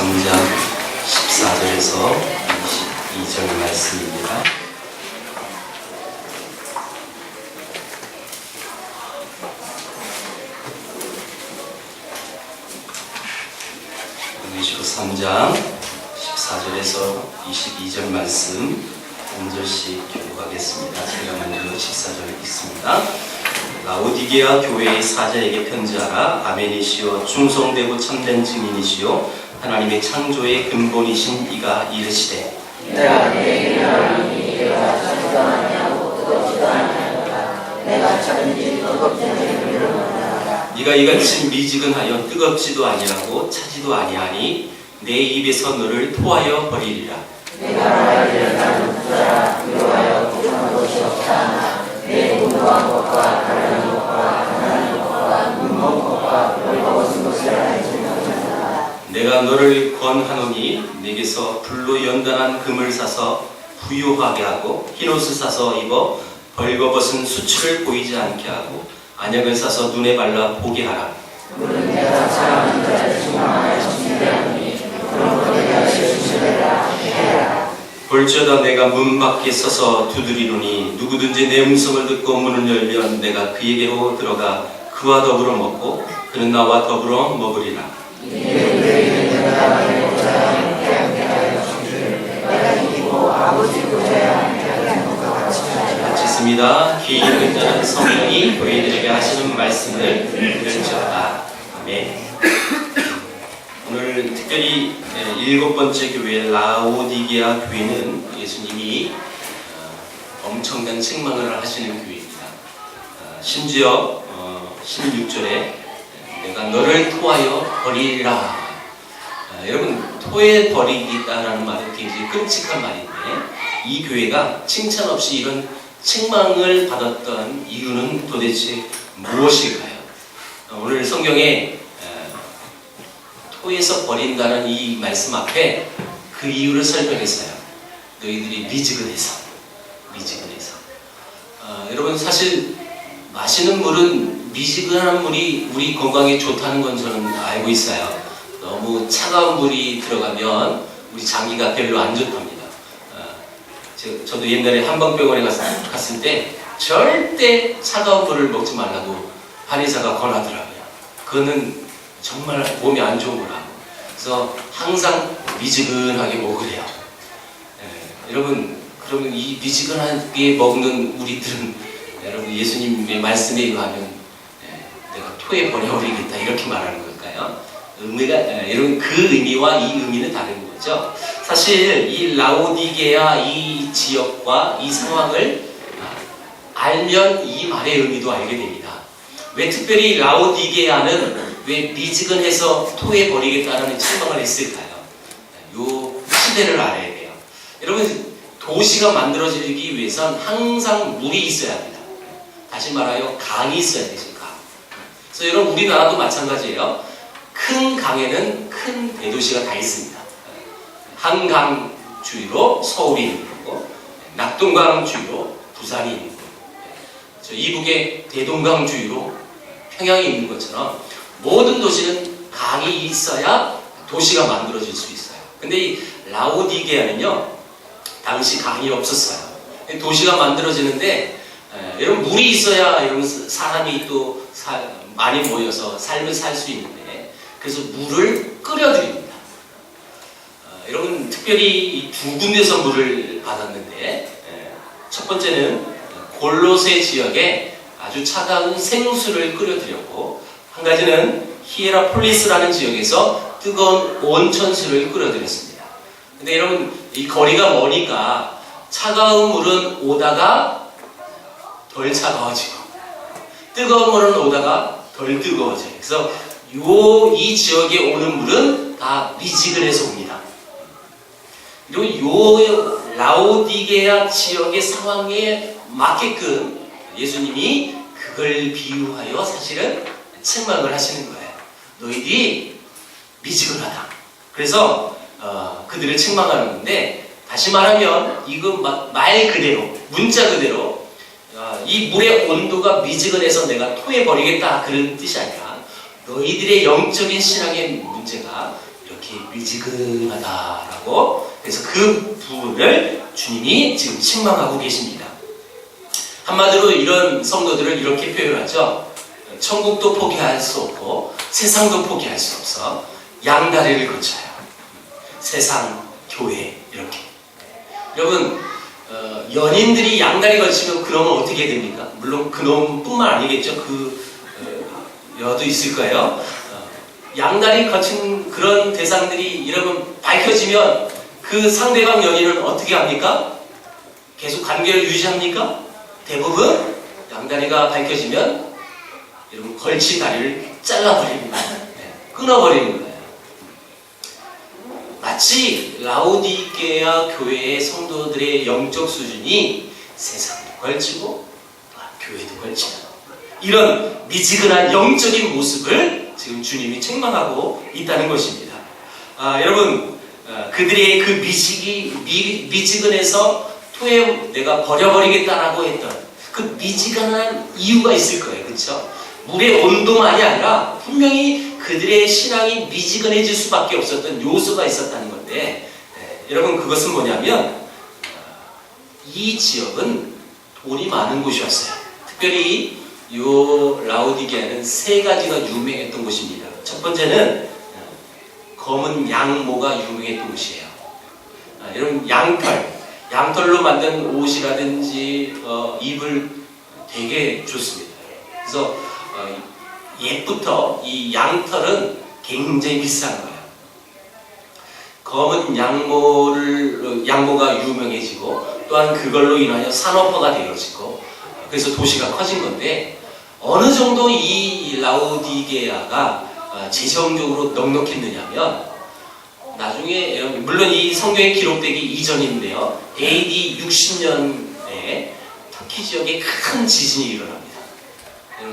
3장 14절에서 22절 말씀입니다. 레위기서 3장 14절에서 22절 말씀 한 절씩 교독하겠습니다. 제가 먼저 14절을 읽습니다. 라오디게아 교회의 사자에게 편지하라. 아멘이시오 충성되고 참된 증인이시오 하나님의 창조의 근본이신 이가 이르시되 내가 내 하나님이 내가 차지도 아니하고 뜨겁지도 아니하노라. 내가 차든지 뜨겁지 아니하노라. 네가 이같이 미지근하여 뜨겁지도 아니하고 차지도 아니하니 내 입에서 너를 토하여 버리리라. 내가 말하기를 나는 부자라 위로하여 부정한 것이 없다. 내 분노한 것과 가련한 것과 가난한 것과 눈먼 것과 벌거벗은 것을 알지 못하노라. 내가 너를 권하노니 내게서 불로 연단한 금을 사서 부유하게 하고 흰옷을 사서 입어 벌거벗은 수치를 보이지 않게 하고 안약을 사서 눈에 발라 보게 하라. 물은 내가 사랑하는 자를 중앙하여 준비하노니 그런 것에 내가 실수해라 해라. 볼지어다 내가 문 밖에 서서 두드리노니 누구든지 내 음성을 듣고 문을 열면 내가 그에게로 들어가 그와 더불어 먹고 그는 나와 더불어 먹으리라. 같이 있습니다. 귀 있는 자는 성령이 교회들에게 하시는 말씀을 들을지어다. 아멘. 오늘 특별히 7번째 교회 라오디게아 교회는 예수님이 엄청난 책망을 하시는 교회입니다. 심지어 16절에 내가 너를 토하여 버리리라. 여러분 토해 버리겠다라는 말은 굉장히 끔찍한 말인데 이 교회가 칭찬 없이 이런 책망을 받았던 이유는 도대체 무엇일까요? 오늘 성경에 토해서 버린다는 이 말씀 앞에 그 이유를 설명했어요. 너희들이 미지근해서. 여러분 사실 마시는 물은 미지근한 물이 우리 건강에 좋다는 건 저는 알고 있어요. 너무 차가운 물이 들어가면 우리 장기가 별로 안 좋답니다. 저도 옛날에 한방병원에 갔을 때 절대 차가운 물을 먹지 말라고 한의사가 권하더라고요. 그거는 정말 몸에 안 좋은 거라고. 그래서 항상 미지근하게 먹으래요. 여러분, 그러면 이 미지근하게 먹는 우리들은 여러분 예수님의 말씀에 의하면 내가 토해 버려버리겠다 이렇게 말하는 걸까요? 여러분 그 의미와 이 의미는 다른 거죠. 사실 이 라오디게아 이 지역과 이 상황을 알면 이 말의 의미도 알게 됩니다. 왜 특별히 라오디게아는 왜 미지근해서 토해버리겠다는 책망을 했을까요? 요 시대를 알아야 돼요. 여러분 도시가 만들어지기 위해선 항상 물이 있어야 합니다. 다시 말하여 강이 있어야 되죠. 강. 그래서 여러분 우리나라도 마찬가지예요. 큰 강에는 큰 대도시가 다 있습니다. 한강 주위로 서울이 있는 거고 낙동강 주위로 부산이 있는 거고 저 이북에 대동강 주위로 평양이 있는 것처럼 모든 도시는 강이 있어야 도시가 만들어질 수 있어요. 근데 이 라오디게아는요 당시 강이 없었어요. 도시가 만들어지는데 여러분 물이 있어야 여러분 사람이 또 많이 모여서 삶을 살 수 있는데 그래서 물을 끓여드립니다. 여러분 특별히 이 두 군데서 물을 받았는데 첫 번째는 골로새 지역에 아주 차가운 생수를 끓여드렸고 한 가지는 히에라폴리스라는 지역에서 뜨거운 온천수를 끓여드렸습니다. 근데 여러분 이 거리가 머니까 차가운 물은 오다가 덜 차가워지고 뜨거운 물은 오다가 덜 뜨거워져요. 그래서 이 지역에 오는 물은 다 미지근해서 옵니다. 그리고 요 라오디게아 지역의 상황에 맞게끔 예수님이 그걸 비유하여 사실은 책망을 하시는 거예요. 너희들이 미지근하다. 그래서 그들을 책망하는 건데 다시 말하면 이건 말 그대로 문자 그대로 이 물의 온도가 미지근해서 내가 토해버리겠다 그런 뜻이 아니라 너희들의 영적인 신앙의 문제가 이렇게 미지근하다라고. 그래서 그 부분을 주님이 지금 책망하고 계십니다. 한마디로 이런 성도들을 이렇게 표현하죠. 천국도 포기할 수 없고 세상도 포기할 수 없어 양다리를 거쳐요. 세상, 교회 이렇게. 여러분 연인들이 양다리 걸치면 그러면 어떻게 됩니까? 물론 그놈뿐만 아니겠죠. 여도 있을 거예요. 양다리 거친 그런 대상들이 여러분 밝혀지면 그 상대방 연인은 어떻게 합니까? 계속 관계를 유지합니까? 대부분 양다리가 밝혀지면 여러분 걸친 다리를 잘라버리는 거예요. 끊어버리는 거예요. 마치 라오디게아 교회의 성도들의 영적 수준이 세상도 걸치고 교회도 걸치는 이런 미지근한 영적인 모습을 지금 주님이 책망하고 있다는 것입니다. 여러분 그들의 그 미지근해서 토에 내가 버려버리겠다라고 했던 그 미지근한 이유가 있을 거예요. 그렇죠? 물의 온도만이 아니라 분명히 그들의 신앙이 미지근해질 수밖에 없었던 요소가 있었다는 건데 여러분 그것은 뭐냐면 이 지역은 돈이 많은 곳이었어요. 특별히 요 라오디게아는 세 가지가 유명했던 곳입니다. 첫 번째는 검은 양모가 유명했던 곳이에요. 여러분 양털로 만든 옷이라든지 입을 되게 좋습니다. 그래서 옛부터 이 양털은 굉장히 비싼 거예요. 검은 양모가 유명해지고 또한 그걸로 인하여 산업화가 되어지고 그래서 도시가 커진 건데 어느 정도 이 라오디게아가 재정적으로 넉넉했느냐면 나중에 물론 이 성경에 기록되기 이전인데요. AD 60년에 터키 지역에 큰 지진이 일어납니다.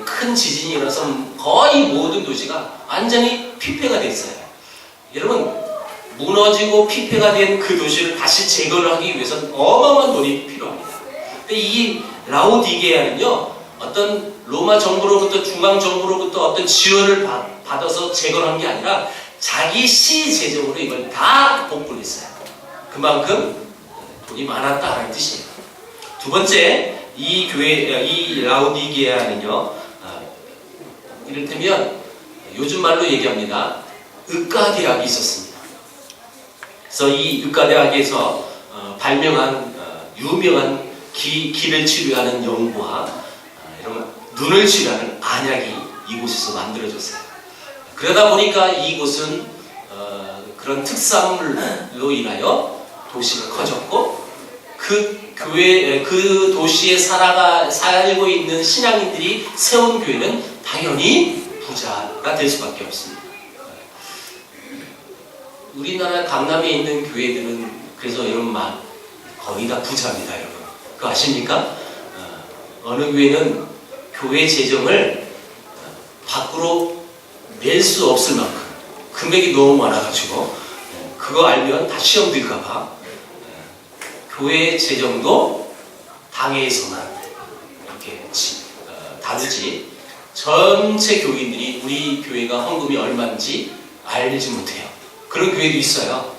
큰 지진이 일어나서 거의 모든 도시가 완전히 피폐가 됐어요. 여러분 무너지고 피폐가 된 그 도시를 다시 재건을 하기 위해서는 어마어마한 돈이 필요합니다. 근데 이 라오디게아는요 어떤 로마 정부로부터 중앙 정부로부터 어떤 지원을 받아서 재건한 게 아니라 자기 시 재정으로 이걸 다 복구를 했어요. 그만큼 돈이 많았다는 뜻이에요. 두 번째 이 라오디게아는요 이를테면 요즘 말로 얘기합니다. 의과대학이 있었습니다. 그래서 이 의과대학에서 발명한 유명한 기를 치료하는 연고와 이런 눈을 치료하는 안약이 이곳에서 만들어졌어요. 그러다 보니까 이곳은 그런 특산물로 인하여 도시가 커졌고 그 도시에 살고 있는 신앙인들이 세운 교회는 당연히 부자가 될 수밖에 없습니다. 우리나라 강남에 있는 교회들은 그래서 여러분 거의 다 부자입니다. 여러분 그거 아십니까? 어느 교회는 교회 재정을 밖으로 낼 수 없을 만큼 금액이 너무 많아가지고 그거 알면 다 시험 들까봐 교회 재정도 당회에서만 이렇게 다루지 전체 교인들이 우리 교회가 헌금이 얼마인지 알지 못해요. 그런 교회도 있어요.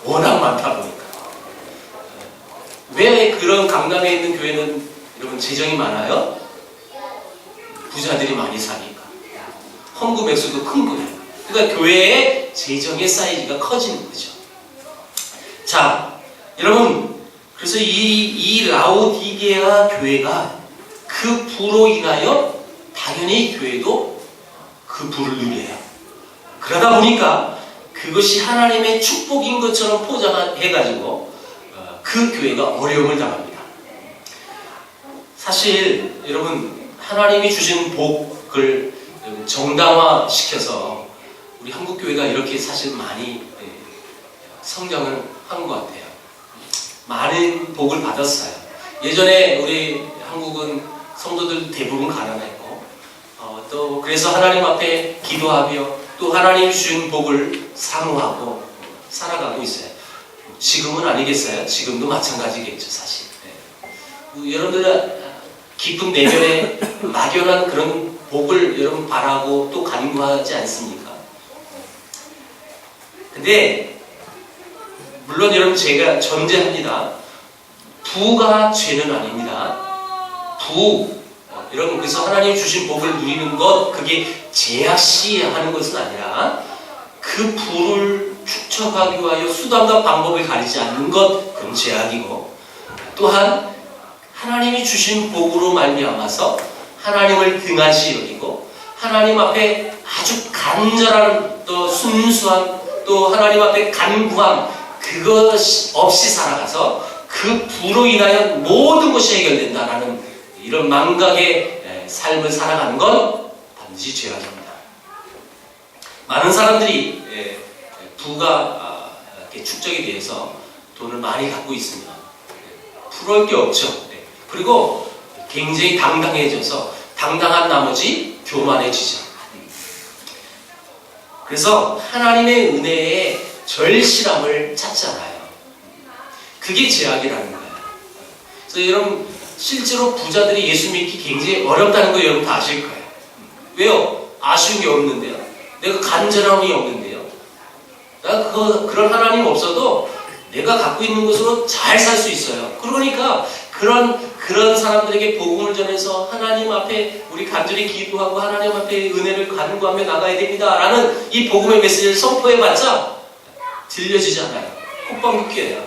워낙 많다 보니까. 왜 그런 강남에 있는 교회는 여러분 재정이 많아요? 부자들이 많이 사니까. 헌금 액수도 큰 거예요. 그러니까 교회의 재정의 사이즈가 커지는 거죠. 자, 여러분 그래서 이 라오디게아 교회가 그 부로 인하여 당연히 교회도 그 부를 누려요. 그러다 보니까 그것이 하나님의 축복인 것처럼 포장해가지고 그 교회가 어려움을 당합니다. 사실 여러분 하나님이 주신 복을 정당화시켜서 우리 한국교회가 이렇게 사실 많이 성장을 한 것 같아요. 많은 복을 받았어요. 예전에 우리 한국은 성도들 대부분 가난했고 또 그래서 하나님 앞에 기도하며 또 하나님 주신 복을 사모하고 살아가고 있어요. 지금은 아니겠어요? 지금도 마찬가지겠죠, 사실. 여러분들 깊은 내면에 막연한 그런 복을 여러분 바라고 또 간구하지 않습니까? 근데 물론 여러분 제가 전제합니다. 부가 죄는 아닙니다. 여러분 그래서 하나님 주신 복을 누리는 것 그게 제약시하는 것은 아니라 그 부를 축적하기 위하여 수단과 방법을 가리지 않는 것 그건 제약이고 또한 하나님이 주신 복으로 말미암아서 하나님을 등한시 여기고 하나님 앞에 아주 간절한 또 순수한 또 하나님 앞에 간구함 그것 없이 살아가서 그 부로 인하여 모든 것이 해결된다라는 이런 망각의 삶을 살아가는 건 반드시 죄악입니다. 많은 사람들이 부가 이렇게 축적이 돼서 돈을 많이 갖고 있습니다. 부러울 게 없죠. 그리고 굉장히 당당해져서 당당한 나머지 교만해지죠. 그래서 하나님의 은혜에 절실함을 찾지 않아요. 그게 제약이라는 거예요. 그래서 여러분 실제로 부자들이 예수 믿기 굉장히 어렵다는 거 여러분 다 아실 거예요. 왜요? 아쉬운 게 없는데요. 내가 간절함이 없는데요. 나 그런 하나님 없어도 내가 갖고 있는 것으로 잘 살 수 있어요. 그러니까 그런 사람들에게 복음을 전해서 하나님 앞에 우리 간절히 기도하고 하나님 앞에 은혜를 간구하며 나가야 됩니다. 라는 이 복음의 메시지를 선포해봤자 들려지지 않아요. 콧방귀뀌어요.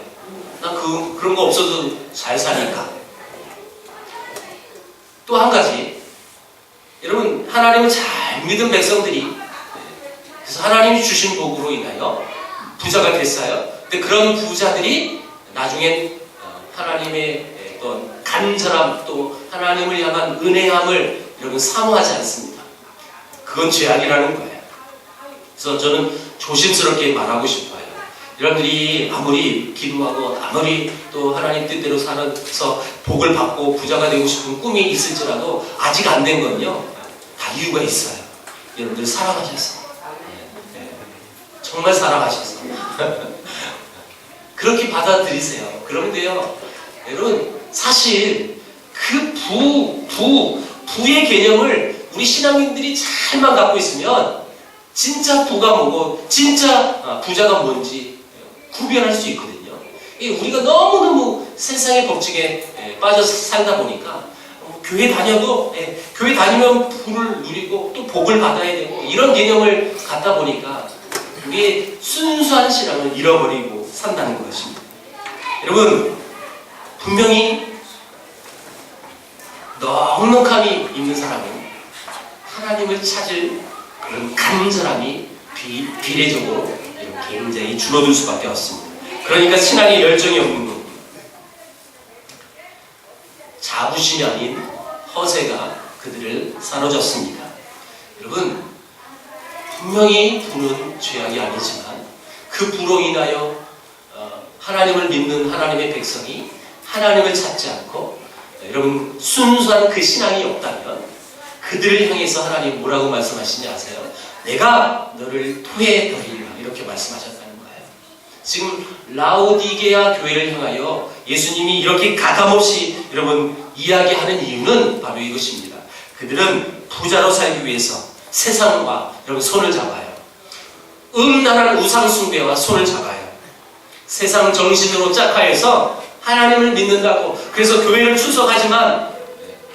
난 그런 거 없어도 잘 사니까. 또 한 가지, 여러분 하나님을 잘 믿은 백성들이 그래서 하나님이 주신 복으로 인하여 부자가 됐어요. 근데 그런 부자들이 나중엔 하나님의 어떤 간절함 또 하나님을 향한 은혜함을 여러분 사모하지 않습니다. 그건 죄악이라는 거예요. 그래서 저는 조심스럽게 말하고 싶어요. 여러분들이 아무리 기도하고 아무리 또 하나님 뜻대로 살아서 복을 받고 부자가 되고 싶은 꿈이 있을지라도 아직 안 된 건요 다 이유가 있어요. 여러분들 사랑하셨어. 정말 사랑하셨어. 그렇게 받아들이세요. 그러면 돼요. 여러분 사실 그 부의 개념을 우리 신앙인들이 잘만 갖고 있으면 진짜 부가 뭐고 진짜 부자가 뭔지 구별할 수 있거든요. 우리가 너무너무 세상의 법칙에 빠져서 살다 보니까 교회 다녀도 교회 다니면 부를 누리고 또 복을 받아야 되고 이런 개념을 갖다 보니까 우리의 순수한 신앙을 잃어버리고 산다는 것입니다. 여러분 분명히 넉넉함이 있는 사람은 하나님을 찾을 그런 간절함이 비례적으로 굉장히 줄어들 수밖에 없습니다. 그러니까 신앙에 열정이 없는 겁니다. 자부심이 아닌 허세가 그들을 사로잡습니다. 여러분 분명히 부는 죄악이 아니지만 그 부로 인하여 하나님을 믿는 하나님의 백성이 하나님을 찾지 않고 여러분 순수한 그 신앙이 없다면 그들을 향해서 하나님 뭐라고 말씀하시는지 아세요? 내가 너를 토해버리리라 이렇게 말씀하셨다는 거예요. 지금 라오디게아 교회를 향하여 예수님이 이렇게 가감없이 여러분 이야기하는 이유는 바로 이것입니다. 그들은 부자로 살기 위해서 세상과 여러분 손을 잡아요. 음란한 우상숭배와 손을 잡아요. 세상 정신으로 짝하여서 하나님을 믿는다고 그래서 교회를 출석하지만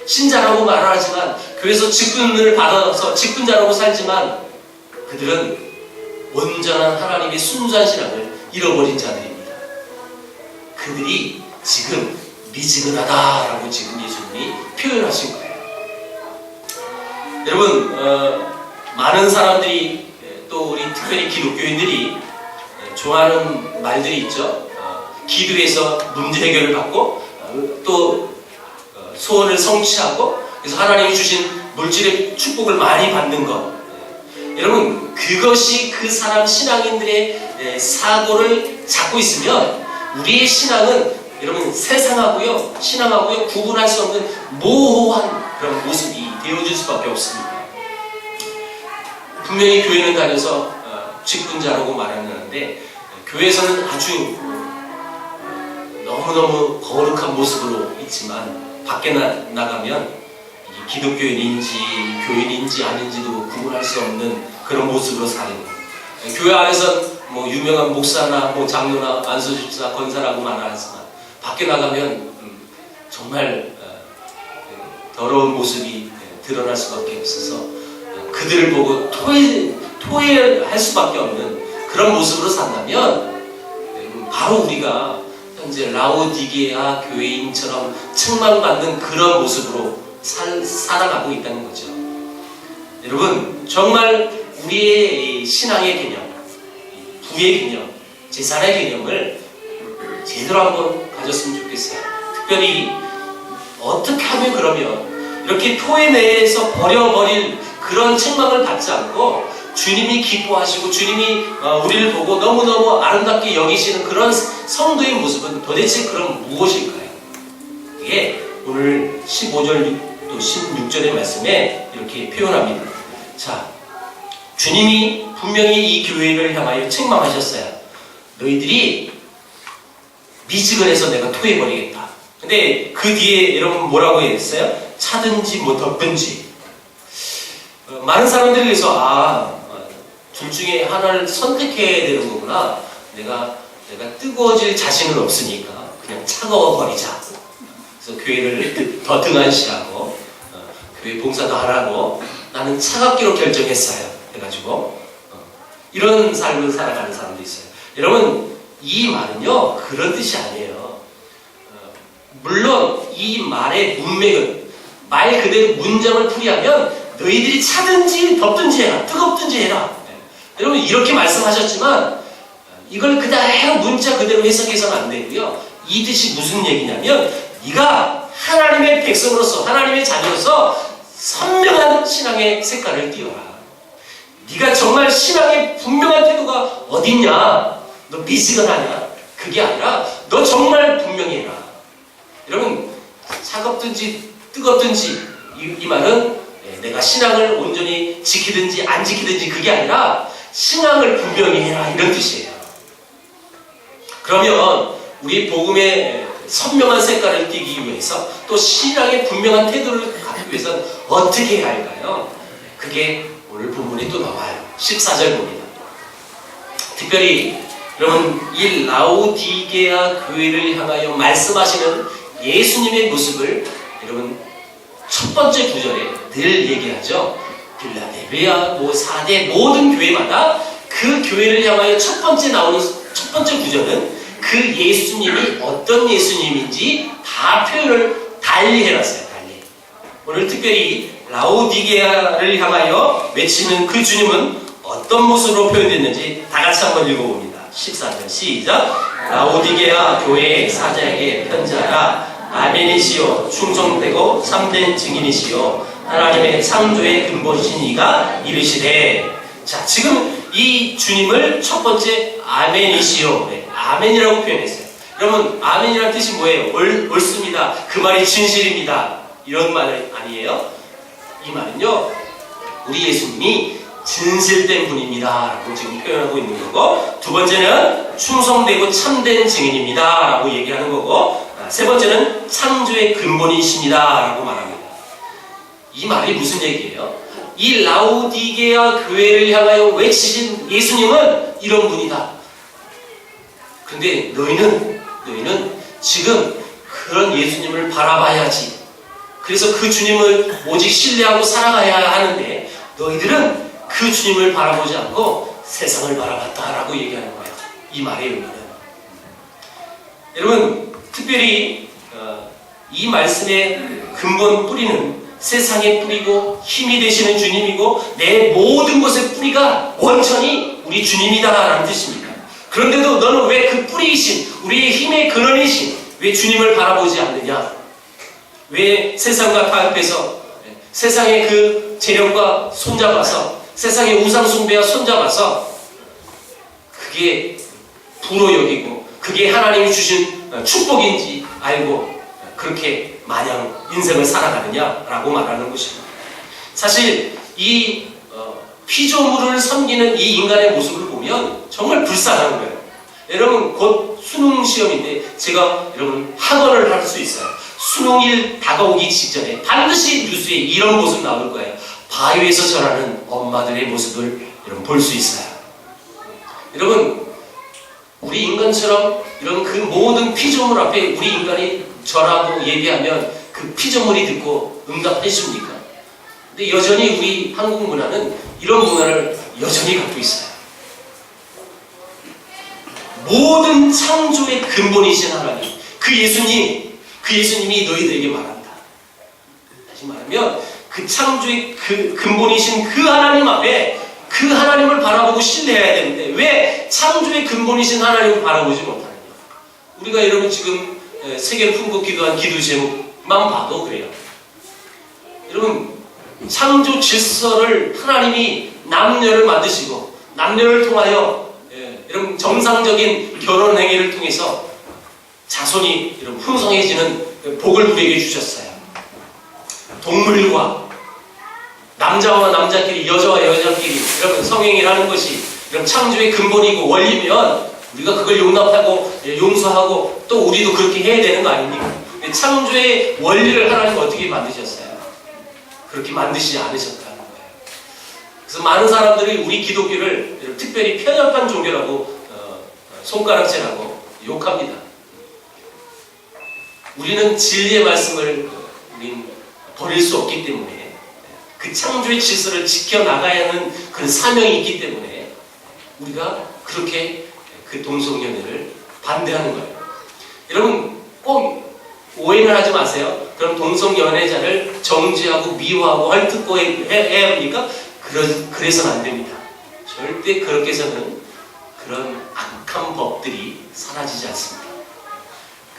신자라고 말하지만 교회에서 직분을 받아서 직분자라고 살지만 그들은 온전한 하나님의 순수한 신앙을 잃어버린 자들입니다. 그들이 지금 미지근하다라고 지금 예수님이 표현하신 거예요. 여러분 많은 사람들이 또 우리 특별히 기독교인들이 좋아하는 말들이 있죠. 기도해서 문제 해결을 받고 또 소원을 성취하고 그래서 하나님이 주신 물질의 축복을 많이 받는 것. 여러분 그것이 그 사람 신앙인들의 사고를 잡고 있으면 우리의 신앙은 여러분 세상하고요 신앙하고요 구분할 수 없는 모호한 그런 모습이 되어질 수밖에 없습니다. 분명히 교회는 다녀서 직분자라고 말하는데 교회에서는 아주 너무너무 거룩한 모습으로 있지만 밖에 나가면 기독교인인지 교인인지 아닌지도 구분할 수 없는 그런 모습으로 사는 거예요. 교회 안에서 뭐 유명한 목사나 뭐 장로나 안수집사 권사라고 말하지만 밖에 나가면 정말 더러운 모습이 드러날 수밖에 없어서 그들을 보고 토해할 수밖에 없는 그런 모습으로 산다면 바로 우리가 현재 라오디게아 교회인처럼 책망받는 그런 모습으로 살아가고 있다는 거죠. 여러분, 정말 우리의 신앙의 개념, 부의 개념, 재산의 개념을 제대로 한번 가졌으면 좋겠어요. 특별히 어떻게 하면 그러면 이렇게 토해내서 버려버릴 그런 책망을 받지 않고 주님이 기뻐하시고 주님이 우리를 보고 너무너무 아름답게 여기시는 그런 성도의 모습은 도대체 그럼 무엇일까요? 이게 오늘 15절 또 16절의 말씀에 이렇게 표현합니다. 자, 주님이 분명히 이 교회를 향하여 책망하셨어요. 너희들이 미지근해서 내가 토해버리겠다. 근데 그 뒤에 여러분 뭐라고 했어요? 차든지 뭐 덮든지. 많은 사람들이 그래서 둘 중에 하나를 선택해야 되는 거구나. 내가 뜨거워질 자신은 없으니까 그냥 차가워 버리자. 그래서 교회를 더 등한시하고 교회 봉사도 하라고 나는 차갑기로 결정했어요. 해가지고 이런 삶을 살아가는 사람도 있어요. 여러분, 이 말은요 그런 뜻이 아니에요. 물론 이 말의 문맥은 말 그대로 문장을 풀이하면 너희들이 차든지 덥든지 해라, 뜨겁든지 해라. 여러분, 이렇게 말씀하셨지만 이걸 그대로 문자 그대로 해석해서는 안 되고요. 이 뜻이 무슨 얘기냐면 네가 하나님의 백성으로서 하나님의 자녀로서 선명한 신앙의 색깔을 띄워라. 네가 정말 신앙의 분명한 태도가 어딨냐? 너 미지근하냐? 그게 아니라 너 정말 분명히 해라. 여러분, 차갑든지 뜨겁든지 이 말은 내가 신앙을 온전히 지키든지 안 지키든지 그게 아니라 신앙을 분명히 해라, 이런 뜻이에요. 그러면 우리 복음의 선명한 색깔을 띠기 위해서 또 신앙의 분명한 태도를 갖기 위해서는 어떻게 해야 할까요? 그게 오늘 본문에 또 나와요. 14절 봅니다. 특별히 여러분, 이 라오디게아 교회를 향하여 말씀하시는 예수님의 모습을 여러분 첫 번째 구절에 늘 얘기하죠. 빌라델비아, 사대 모든 교회마다 그 교회를 향하여 첫 번째 나오는 첫 번째 구절은 그 예수님이 어떤 예수님인지 다 표현을 달리 해놨어요. 달리. 오늘 특별히 라오디게아를 향하여 외치는 그 주님은 어떤 모습으로 표현됐는지 다 같이 한번 읽어봅니다. 14절 시작. 라오디게아 교회의 사자에게 편지하라. 아멘이시요 충성되고 참된 증인이시요 하나님의 창조의 근본이신 이가 이르시되. 자, 지금 이 주님을 첫 번째 아멘이시요, 아멘이라고 표현했어요. 여러분, 아멘이라는 뜻이 뭐예요? 옳습니다. 그 말이 진실입니다. 이런 말 아니에요? 이 말은요, 우리 예수님이 진실된 분입니다 라고 지금 표현하고 있는 거고, 두 번째는 충성되고 참된 증인입니다 라고 얘기하는 거고, 세 번째는 창조의 근본이십니다 라고 말합니다. 이 말이 무슨 얘기예요? 이 라오디게아 교회를 향하여 외치신 예수님은 이런 분이다. 근데 너희는 지금 그런 예수님을 바라봐야지. 그래서 그 주님을 오직 신뢰하고 살아가야 하는데 너희들은 그 주님을 바라보지 않고 세상을 바라봤다라고 얘기하는 거예요. 이 말의 의미는. 여러분, 특별히 이 말씀의 근본 뿌리는 세상의 뿌리고 힘이 되시는 주님이고 내 모든 것의 뿌리가 원천이 우리 주님이다라는 뜻입니다. 그런데도 너는 왜 그 뿌리이신 우리의 힘의 근원이신 왜 주님을 바라보지 않느냐? 왜 세상과 타협해서 세상의 그 재력과 손잡아서 세상의 우상 숭배와 손잡아서 그게 부로 여기고 그게 하나님이 주신 축복인지 알고 그렇게 마냥 인생을 살아가느냐라고 말하는 것입니다. 사실 이 피조물을 섬기는 이 인간의 모습을 보면 정말 불쌍한 거예요. 여러분, 곧 수능 시험인데 제가 여러분 학원을 할 수 있어요. 수능일 다가오기 직전에 반드시 뉴스에 이런 모습 나올 거예요. 바위에서 절하는 엄마들의 모습을 여러분 볼 수 있어요. 여러분, 우리 인간처럼 이런 그 모든 피조물 앞에 우리 인간이 절하고 예배하면 그 피조물이 듣고 응답해 줍니까? 근데 여전히 우리 한국 문화는 이런 문화를 여전히 갖고 있어요. 모든 창조의 근본이신 하나님, 그 예수님이 너희들에게 말한다. 다시 말하면 그 창조의 그 근본이신 그 하나님 앞에 그 하나님을 바라보고 신뢰해야 되는데 왜 창조의 근본이신 하나님을 바라보지 못하느냐? 우리가 여러분 지금 세계를 품고 기도한 기도 제목만 봐도 그래요. 여러분, 창조 질서를 하나님이 남녀를 만드시고 남녀를 통하여 여러분 정상적인 결혼 행위를 통해서 자손이 여러분 풍성해지는 복을 우리에게 주셨어요. 동물과 남자와 남자끼리, 여자와 여자끼리 여러분 성행위를 하는 것이 여러분 창조의 근본이고 원리면 우리가 그걸 용납하고 용서하고 또 우리도 그렇게 해야 되는 거 아닙니까? 창조의 원리를 하나님 어떻게 만드셨어요? 그렇게 만드시지 않으셨다는 거예요. 그래서 많은 사람들이 우리 기독교를 특별히 편협한 종교라고 손가락질하고 욕합니다. 우리는 진리의 말씀을 우린 버릴 수 없기 때문에 그 창조의 질서를 지켜나가야 하는 그런 사명이 있기 때문에 우리가 그렇게 그 동성연애를 반대하는 거예요. 여러분 꼭 오해를 하지 마세요. 그럼 동성연애자를 정죄하고 미워하고 헐뜯고 해야 합니까? 그래서는 안 됩니다. 절대 그렇게 해서는 그런 악한 법들이 사라지지 않습니다.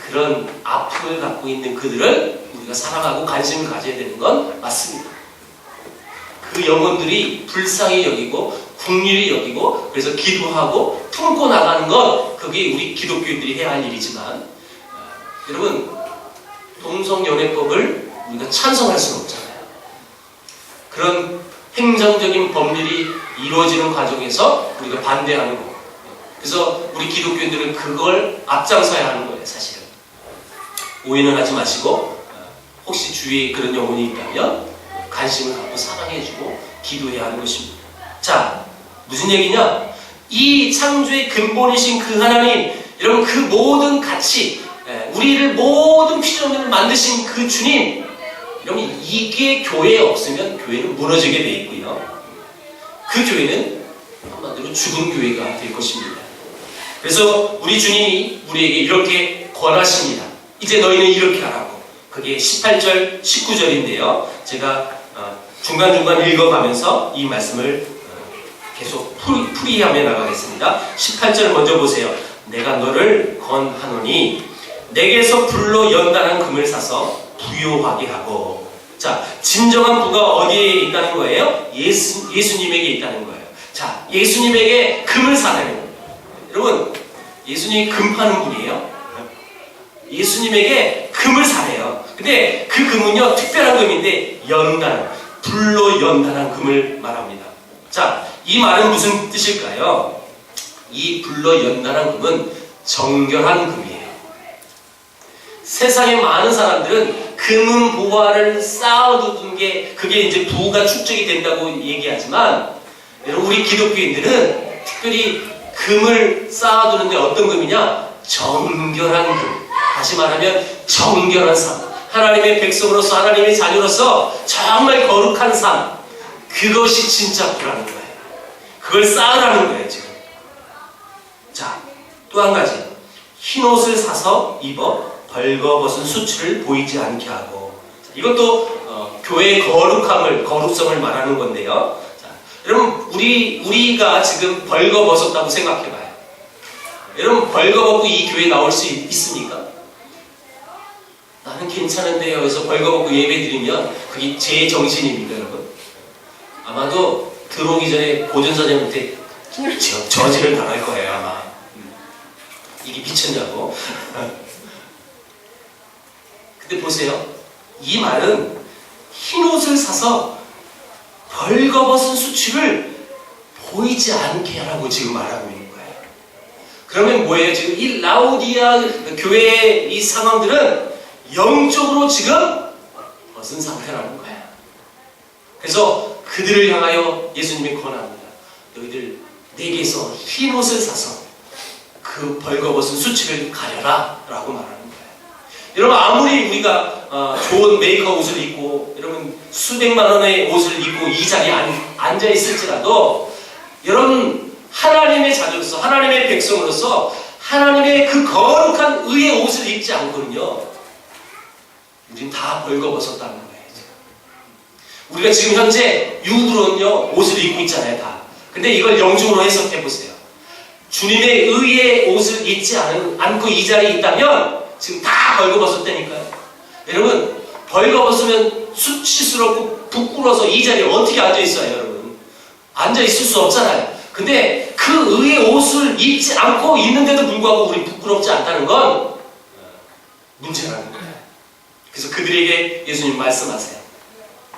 그런 아픔을 갖고 있는 그들을 우리가 사랑하고 관심을 가져야 되는 건 맞습니다. 그 영혼들이 불쌍히 여기고 긍휼히 여기고 그래서 기도하고 품고 나가는 것, 그게 우리 기독교인들이 해야 할 일이지만 여러분 동성연애법을 우리가 찬성할 수는 없잖아요. 그런 행정적인 법률이 이루어지는 과정에서 우리가 반대하는 거. 그래서 우리 기독교인들은 그걸 앞장서야 하는 거예요, 사실은. 오해는 하지 마시고 혹시 주위에 그런 영혼이 있다면 관심을 갖고 사랑해주고 기도해야 하는 것입니다. 자, 무슨 얘기냐? 이 창조의 근본이신 그 하나님, 여러분 그 모든 가치, 우리를 모든 피조물을 만드신 그 주님, 여러분 이게 교회에 없으면 교회는 무너지게 돼 있고요. 그 교회는 한마디로 죽은 교회가 될 것입니다. 그래서 우리 주님이 우리에게 이렇게 권하십니다. 이제 너희는 이렇게 하라고. 그게 18절, 19절인데요. 제가 중간중간 읽어가면서 이 말씀을 계속 풀이하며 나가겠습니다. 18절 먼저 보세요. 내가 너를 권하노니 내게서 불로 연단한 금을 사서 부요하게 하고. 자, 진정한 부가 어디에 있다는 거예요? 예수님에게 있다는 거예요. 자, 예수님에게 금을 사라는 거예요. 여러분, 예수님이 금 파는 분이에요. 예수님에게 금을 사래요. 근데 그 금은요, 특별한 금인데 연단, 불로 연단한 금을 말합니다. 자, 이 말은 무슨 뜻일까요? 이 불로 연단한 금은 정결한 금이에요. 세상에 많은 사람들은 금은 보화를 쌓아두는 게 그게 이제 부가 축적이 된다고 얘기하지만 여러분 우리 기독교인들은 특별히 금을 쌓아두는데 어떤 금이냐? 정결한 금. 다시 말하면 정결한 삶. 하나님의 백성으로서 하나님의 자녀로서 정말 거룩한 삶. 그것이 진짜 부라는 거예요. 그걸 쌓으라는 거예요 지금. 자, 또 한 가지. 흰 옷을 사서 입어 벌거벗은 수치를 보이지 않게 하고. 자, 이것도 교회의 거룩성을 말하는 건데요. 자, 여러분 우리가 지금 벌거벗었다고 생각해봐요. 여러분 벌거벗고 이 교회에 나올 수 있습니까? 나는 괜찮은데요. 그래서 벌거벗고 예배드리면 그게 제 정신입니다, 여러분. 아마도 들어오기 전에 보존사님한테 저지를 당할 거예요, 아마. 이게 미쳤냐고. 근데 보세요. 이 말은 흰 옷을 사서 벌거벗은 수치를 보이지 않게 하라고 지금 말하고 있는 거예요. 그러면 뭐예요? 지금 이 라오디아 교회의 이 상황들은 영적으로 지금 벗은 상태라는 거예요. 그래서 그들을 향하여 예수님이 권합니다. 너희들 내게서 흰 옷을 사서 그 벌거벗은 수치를 가려라 라고 말하는 거예요. 여러분, 아무리 우리가 좋은 메이커 옷을 입고 여러분 수백만 원의 옷을 입고 이 자리에 앉아 있을지라도 여러분 하나님의 자녀로서 하나님의 백성으로서 하나님의 그 거룩한 의의 옷을 입지 않고는요, 우린 다 벌거벗었다는 거예요. 우리가 지금 현재 육으로는요 옷을 입고 있잖아요, 다. 근데 이걸 영적으로 해석해 보세요. 주님의 의의 옷을 입지 않고 이 자리에 있다면 지금 다 벌거벗었다니까요. 여러분, 벌거벗으면 수치스럽고 부끄러워서 이 자리에 어떻게 앉아 있어요, 여러분? 앉아 있을 수 없잖아요. 근데 그 의의 옷을 입지 않고 있는데도 불구하고 우리 부끄럽지 않다는 건 문제라는 거예요. 그래서 그들에게 예수님 말씀하세요.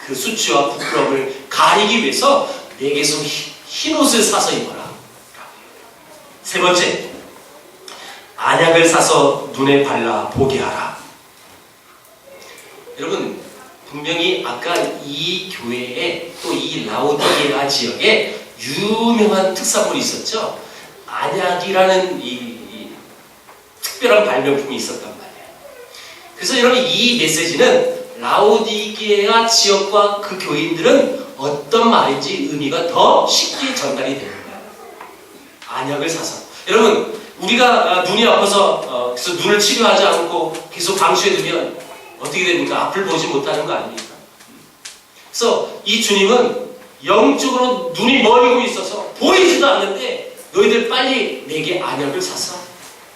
그 수치와 부끄러움을 가리기 위해서 내게서 흰 옷을 사서 입어라. 세 번째, 안약을 사서 눈에 발라 보게 하라. 여러분, 분명히 아까 이 교회에 또 이 라오디게아 지역에 유명한 특산물이 있었죠. 안약이라는 이 특별한 발명품이 있었단 말이에요. 그래서 여러분, 이 메시지는 라오디게아 지역과 그 교인들은 어떤 말인지 의미가 더 쉽게 전달이 되는 거예요. 안약을 사서. 여러분, 우리가 눈이 아파서 그래서 눈을 치료하지 않고 계속 방치해두면 어떻게 됩니까? 앞을 보지 못하는 거 아닙니까? 그래서 이 주님은 영적으로 눈이 멀고 있어서 보이지도 않는데 너희들 빨리 내게 안약을 사서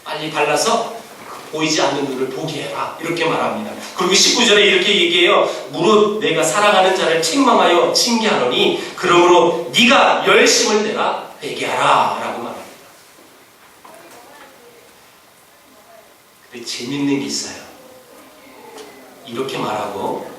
빨리 발라서 보이지 않는 눈을 보게 해라, 이렇게 말합니다. 그리고 19절에 이렇게 얘기해요. 무릇 내가 사랑하는 자를 책망하여 징계하노니 그러므로 네가 열심을 내라 베게 하라 라고 말합니다. 근데 재밌는 게 있어요. 이렇게 말하고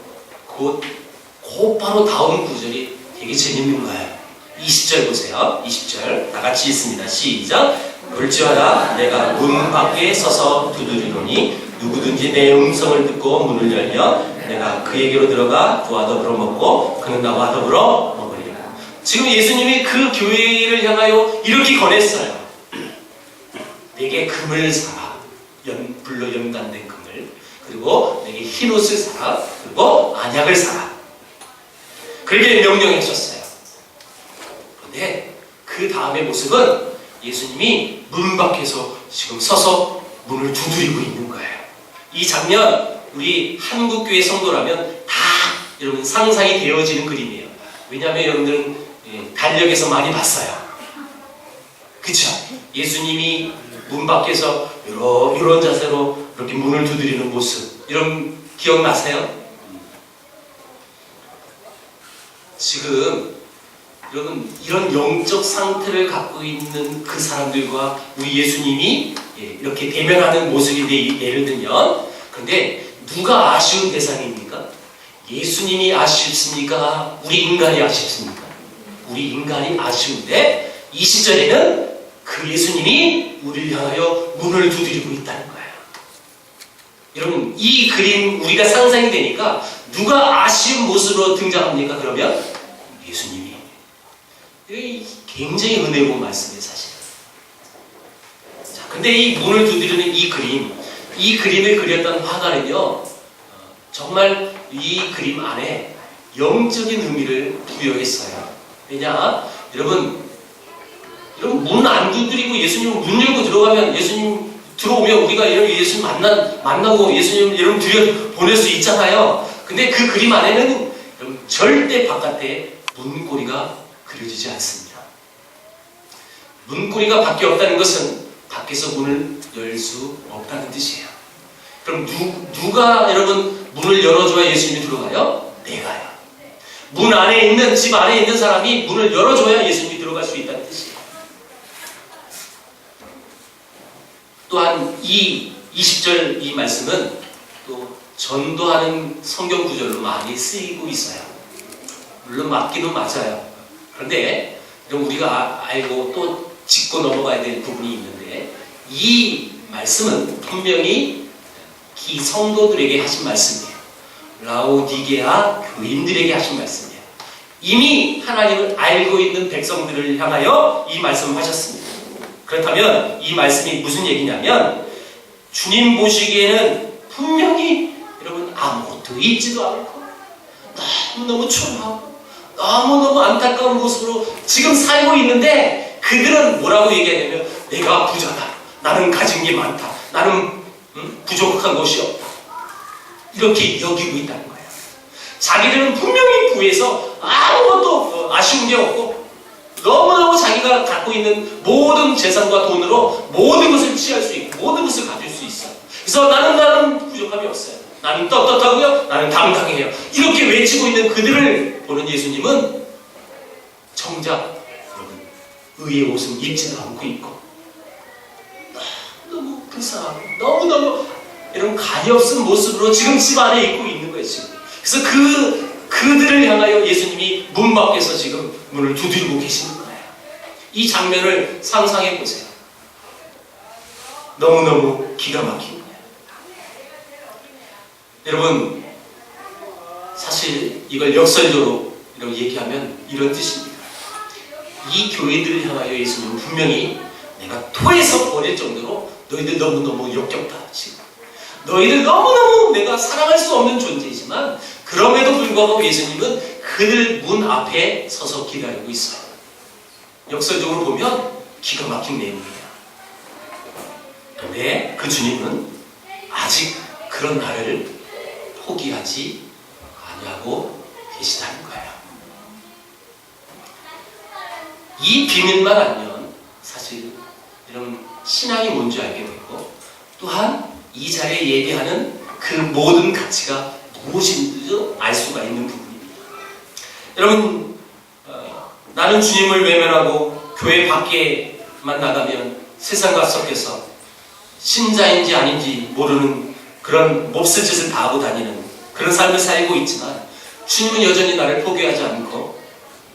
곧바로 다음 구절이 되게 재밌는 거예요. 20절 보세요. 20절 다 같이 읽습니다. 시작. 볼지어다 내가 문 밖에 서서 두드리노니 누구든지 내 음성을 듣고 문을 열면 내가 그에게로 들어가 그와 더불어 먹고 그는 나와 더불어 먹으리라. 지금 예수님이 그 교회를 향하여 이렇게 권했어요. 내게 금을 사라. 불로 연단된 금을. 그리고 내게 흰 옷을 사라. 그리고 안약을 사라. 그렇게 명령하셨어요. 그런데 그 다음의 모습은 예수님이 문 밖에서 지금 서서 문을 두드리고 있는 거예요. 이 장면, 우리 한국교회 성도라면 다 여러분 상상이 되어지는 그림이에요. 왜냐하면 여러분들은 달력에서 많이 봤어요. 그쵸? 예수님이 문 밖에서 이런 자세로 이렇게 문을 두드리는 모습, 이런 기억나세요? 지금 여러분 이런 영적 상태를 갖고 있는 그 사람들과 우리 예수님이 이렇게 대면하는 모습이 예를 들면, 그런데 누가 아쉬운 대상입니까? 예수님이 아쉽습니까? 우리 인간이 아쉽습니까? 우리 인간이 아쉬운데 20절에는 그 예수님이 우리를 향하여 문을 두드리고 있다는 거예요. 여러분, 이 그림 우리가 상상이 되니까 누가 아쉬운 모습으로 등장합니까? 그러면 예수님이. 이게 굉장히 은혜로운 말씀이에요, 사실. 자, 근데 이 문을 두드리는 이 그림을 그렸던 화가는요, 정말 이 그림 안에 영적인 의미를 부여했어요. 왜냐? 여러분 문 안 두드리고 예수님 문 열고 들어가면, 예수님 들어오면 우리가 예수님 만나고 예수님 여러분 들여 보낼 수 있잖아요. 근데 그 그림 안에는 여러분 절대 바깥에 문고리가 그려지지 않습니다. 문고리가 밖에 없다는 것은 밖에서 문을 열 수 없다는 뜻이에요. 그럼 누가 여러분 문을 열어줘야 예수님이 들어가요? 내가요. 문 안에 있는, 집 안에 있는 사람이 문을 열어줘야 예수님이 들어갈 수 있다는 뜻이에요. 또한 이 20절 이 말씀은 또 전도하는 성경 구절로 많이 쓰이고 있어요. 물론 맞기는 맞아요. 그런데 우리가 알고 또 짚고 넘어가야 될 부분이 있는데, 이 말씀은 분명히 이 성도들에게 하신 말씀이에요. 라오디게아 교인들에게 하신 말씀이에요. 이미 하나님을 알고 있는 백성들을 향하여 이 말씀을 하셨습니다. 그렇다면 이 말씀이 무슨 얘기냐면 주님 보시기에는 분명히 여러분 아무것도 있지도 않고 너무너무 초라하고 너무너무 안타까운 모습으로 지금 살고 있는데 그들은 뭐라고 얘기하냐면 내가 부자다. 나는 가진 게 많다. 나는 부족한 것이 없다. 이렇게 여기고 있다는 거예요. 자기들은 분명히 부해서 아무것도 아쉬운 게 없고 너무너무 자기가 갖고 있는 모든 재산과 돈으로 모든 것을 취할 수 있고 모든 것을 가질 수 있어요. 그래서 나는 부족함이 없어요. 나는 떳떳하고요. 나는 당당해요. 이렇게 외치고 있는 그들을 보는 예수님은 정작 여러분 의의 옷은 입지도 않고 있고 너무 불쌍하고 너무너무 이런 가엾은 모습으로 지금 집 안에 있고 있는 거예요. 지금. 그래서 그들을 향하여 예수님이 문 밖에서 지금 문을 두드리고 계시는 거예요. 이 장면을 상상해 보세요. 너무너무 기가 막힌 거예요. 여러분 사실 이걸 역설적으로 이렇게 얘기하면 이런 뜻입니다. 이 교회들을 향하여 예수님은 분명히 내가 토해서 버릴 정도로 너희들 너무너무 역겹다. 지금. 너희들 너무너무 내가 사랑할 수 없는 존재이지만 그럼에도 불구하고 예수님은 그들 문 앞에 서서 기다리고 있어요. 역설적으로 보면 기가 막힌 내용이에요. 그런데 그 주님은 아직 그런 나를 포기하지 아니하고 계시다는 거예요. 이 비밀만 알면 사실 이런 신앙이 뭔지 알게 되고 또한 이 자리에 얘기하는 그 모든 가치가 무엇인지 알 수가 있는 부분입니다. 여러분 나는 주님을 외면하고 교회 밖에만 나가면 세상과 섞여서 신자인지 아닌지 모르는 그런 몹쓸 짓을 다 하고 다니는 그런 삶을 살고 있지만 주님은 여전히 나를 포기하지 않고